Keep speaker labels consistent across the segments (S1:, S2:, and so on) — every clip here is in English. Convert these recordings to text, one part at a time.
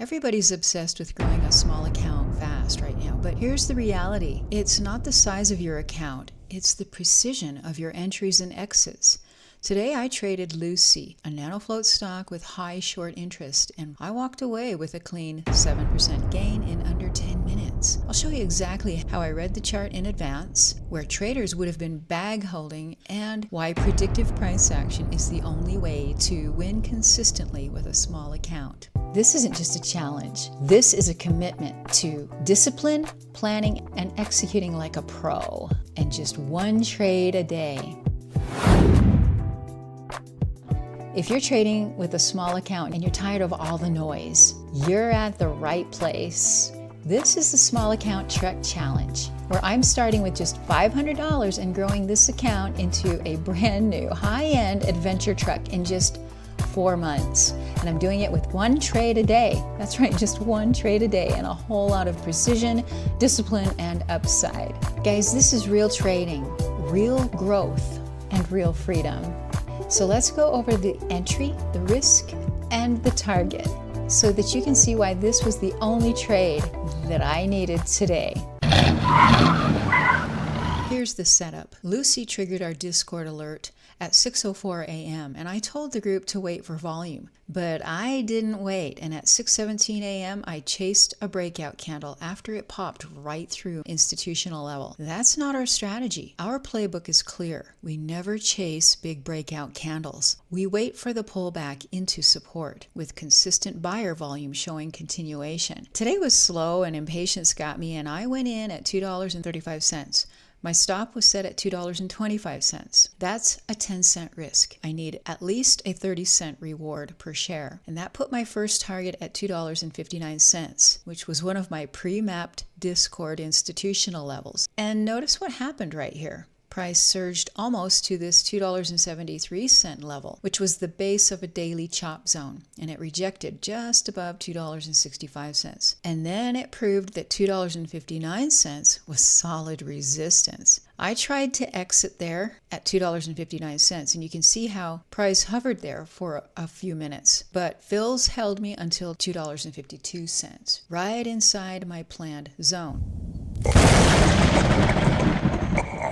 S1: Everybody's obsessed with growing a small account fast right now, but here's the reality. It's not the size of your account, it's the precision of your entries and exits. Today I traded Lucy, a nanofloat stock with high short interest, and I walked away with a clean 7% gain in under 10 minutes. I'll show you exactly how I read the chart in advance, where traders would have been bag holding, and why predictive price action is the only way to win consistently with a small account. This isn't just a challenge. This is a commitment to discipline, planning, and executing like a pro, and just one trade a day. If you're trading with a small account and you're tired of all the noise, you're at the right place. This is the Small Account Trek Challenge, where I'm starting with just $500 and growing this account into a brand new high-end adventure truck in just 4 months. And I'm doing it with one trade a day. That's right, just one trade a day, and a whole lot of precision, discipline, and upside. Guys, this is real trading, real growth, and real freedom. So let's go over the entry, the risk, and the target so that you can see why this was the only trade that I needed today. Here's the setup. Lucy triggered our Discord alert at 6:04 a.m. and I told the group to wait for volume, but I didn't wait, and at 6:17 a.m. I chased a breakout candle after it popped right through institutional level. That's not our strategy. Our playbook is clear. We never chase big breakout candles. We wait for the pullback into support with consistent buyer volume showing continuation. Today was slow and impatience got me, and I went in at $2.35. My stop was set at $2.25. That's a 10-cent risk. I need at least a 30-cent reward per share. And that put my first target at $2.59, which was one of my pre-mapped Discord institutional levels. And notice what happened right here. Price surged almost to this $2.73 level, which was the base of a daily chop zone, and it rejected just above $2.65. And then it proved that $2.59 was solid resistance. I tried to exit there at $2.59, and you can see how price hovered there for a few minutes, but fills held me until $2.52, right inside my planned zone.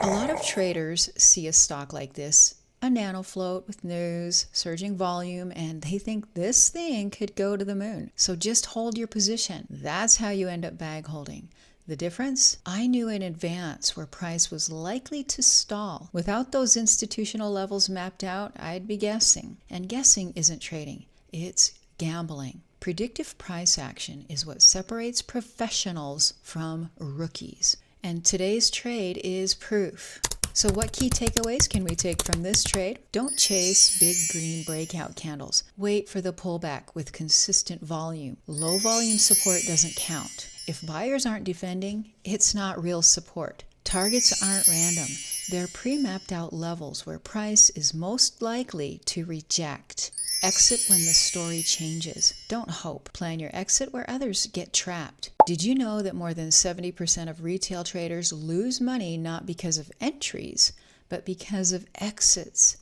S1: A lot of traders see a stock like this, a nanofloat with news, surging volume, and they think this thing could go to the moon. So just hold your position. That's how you end up bag holding. The difference? I knew in advance where price was likely to stall. Without those institutional levels mapped out, I'd be guessing. And guessing isn't trading, it's gambling. Predictive price action is what separates professionals from rookies. And today's trade is proof. So what key takeaways can we take from this trade? Don't chase big green breakout candles. Wait for the pullback with consistent volume. Low volume support doesn't count. If buyers aren't defending, it's not real support. Targets aren't random. They're pre-mapped out levels where price is most likely to reject. Exit when the story changes. Don't hope. Plan your exit where others get trapped. Did you know that more than 70% of retail traders lose money not because of entries, but because of exits?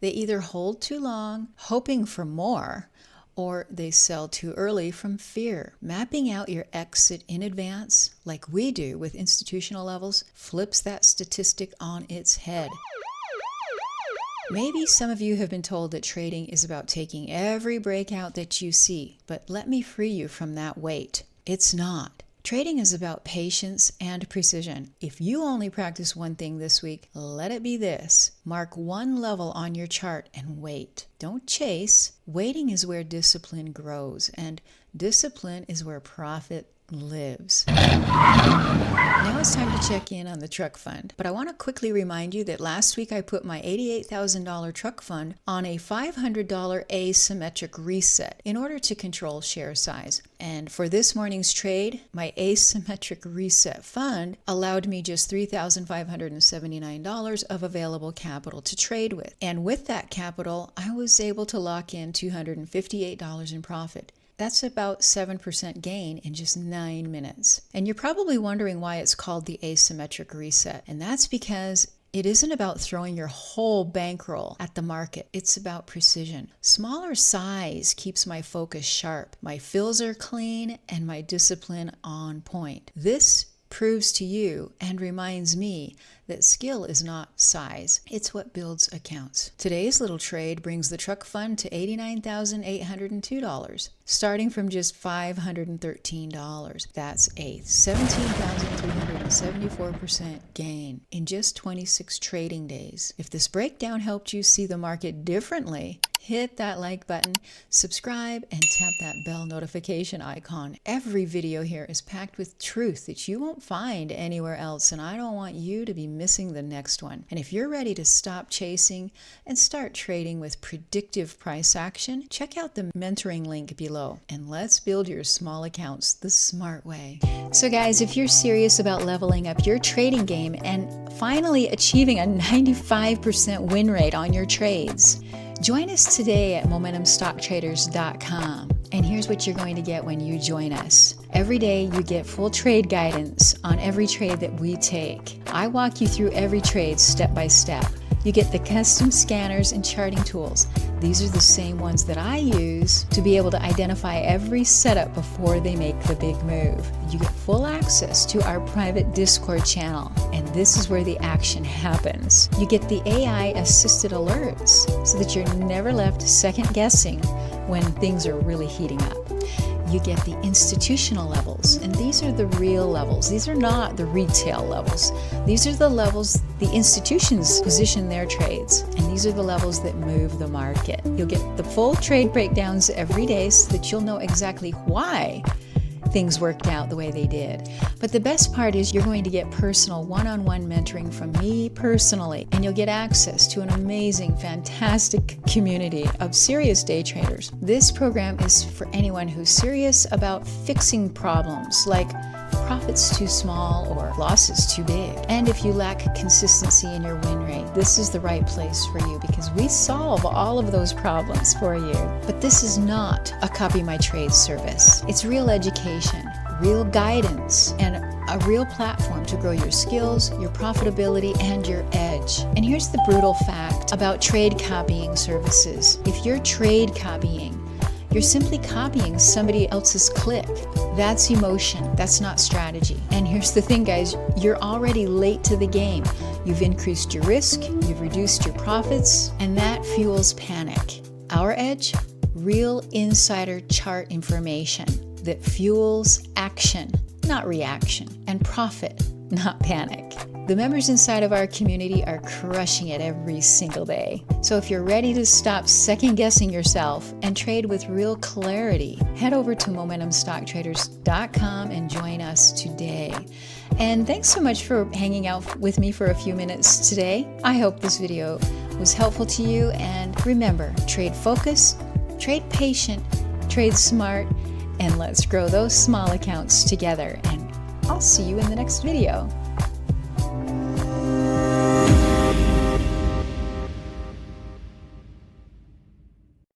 S1: They either hold too long, hoping for more, or they sell too early from fear. Mapping out your exit in advance, like we do with institutional levels, flips that statistic on its head. Maybe some of you have been told that trading is about taking every breakout that you see, but let me free you from that weight. It's not. Trading is about patience and precision. If you only practice one thing this week, let it be this. Mark one level on your chart and wait. Don't chase. Waiting is where discipline grows, and discipline is where profit lives. Now it's time to check in on the truck fund, but I want to quickly remind you that last week I put my $88,000 truck fund on a $500 asymmetric reset in order to control share size. And for this morning's trade, my asymmetric reset fund allowed me just $3,579 of available capital to trade with. And with that capital, I was able to lock in $258 in profit. That's about 7% gain in just 9 minutes. And you're probably wondering why it's called the asymmetric reset. And that's because It isn't about throwing your whole bankroll at the market. It's about precision. Smaller size keeps my focus sharp, my fills are clean, and my discipline on point. This proves to you and reminds me that skill is not size. It's what builds accounts. Today's little trade brings the truck fund to $89,802, starting from just $513. That's a 17,374% gain in just 26 trading days. If this breakdown helped you see the market differently, hit that like button, subscribe, and tap that bell notification icon. Every video here is packed with truth that you won't find anywhere else, and I don't want you to be missing the next one. And if you're ready to stop chasing and start trading with predictive price action, check out the mentoring link below, and let's build your small accounts the smart way. So guys, if you're serious about leveling up your trading game and finally achieving a 95% win rate on your trades, join us today at MomentumStockTraders.com. And here's what you're going to get when you join us. Every day you get full trade guidance on every trade that we take. I walk you through every trade step by step. You get the custom scanners and charting tools. These are the same ones that I use to be able to identify every setup before they make the big move. You get full access to our private Discord channel, and this is where the action happens. You get the AI-assisted alerts so that you're never left second guessing when things are really heating up. You get the institutional levels, and these are the real levels. These are not the retail levels. These are the levels the institutions position their trades, and these are the levels that move the market. You'll get the full trade breakdowns every day so that you'll know exactly why things worked out the way they did. But the best part is you're going to get personal one-on-one mentoring from me personally, and you'll get access to an amazing, fantastic community of serious day traders. This program is for anyone who's serious about fixing problems like profits too small or losses too big. And if you lack consistency in your win rate, this is the right place for you because we solve all of those problems for you. But this is not a copy my trade service. It's real education, real guidance, and a real platform to grow your skills, your profitability, and your edge. And here's the brutal fact about trade copying services. If you're trade copying, you're simply copying somebody else's click. That's emotion. That's not strategy. And here's the thing, guys. You're already late to the game. You've increased your risk, you've reduced your profits, and that fuels panic. Our edge? Real insider chart information that fuels action, not reaction, and profit, not panic. The members inside of our community are crushing it every single day. So if you're ready to stop second-guessing yourself and trade with real clarity, head over to MomentumStockTraders.com and join us today. And thanks so much for hanging out with me for a few minutes today. I hope this video was helpful to you. And remember, trade focused, trade patient, trade smart, and let's grow those small accounts together. And I'll see you in the next video.